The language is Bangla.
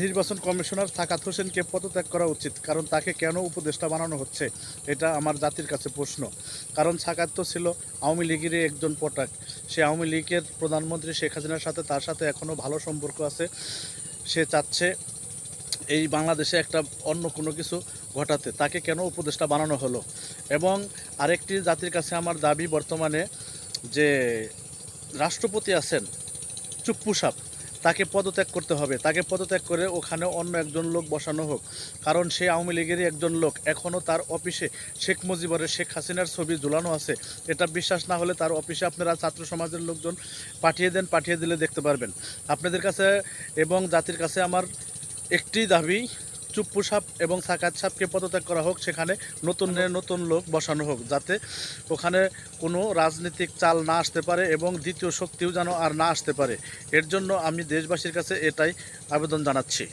নির্বাচন কমিশনার সাকাত হোসেনকে পদত্যাগ করা উচিত, কারণ তাকে কেন উপদেষ্টা বানানো হচ্ছে এটা আমার জাতির কাছে প্রশ্ন। কারণ সাকাত তো ছিল আওয়ামী লীগেরই একজন পটাক। সে আওয়ামী লীগের প্রধানমন্ত্রী শেখ হাসিনার সাথে তার সাথে এখনও ভালো সম্পর্ক আছে। সে চাচ্ছে এই বাংলাদেশে একটা অন্য কোনো কিছু ঘটাতে, তাকে কেন উপদেষ্টা বানানো হলো। এবং আরেকটি জাতির কাছে আমার দাবি বর্তমানে যে রাষ্ট্রপতি আছেন চুপ্পু সাপ, তাকে পদত্যাগ করতে হবে। তাকে পদত্যাগ করে ওখানে অন্য একজন লোক বসানো হোক, কারণ সে আওয়ামী লীগেরই একজন লোক। এখনও তার অফিসে শেখ মুজিবরের, শেখ হাসিনার ছবি ঝুলানো আছে। এটা বিশ্বাস না হলে তার অফিসে আপনারা ছাত্র সমাজের লোকজন পাঠিয়ে দেন, পাঠিয়ে দিলে দেখতে পারবেন। আপনাদের কাছে এবং জাতির কাছে আমার একটি দাবি, চুপ্পু সাপ এবং সাকাত সাপকে পদত্যাগ করা হোক, সেখানে নতুন লোক বসানো হোক, যাতে ওখানে কোনো রাজনৈতিক চাল না আসতে পারে এবং দ্বিতীয় শক্তিও যেন আর না আসতে পারে। এর জন্য আমি দেশবাসীর কাছে এটাই আবেদন জানাচ্ছি।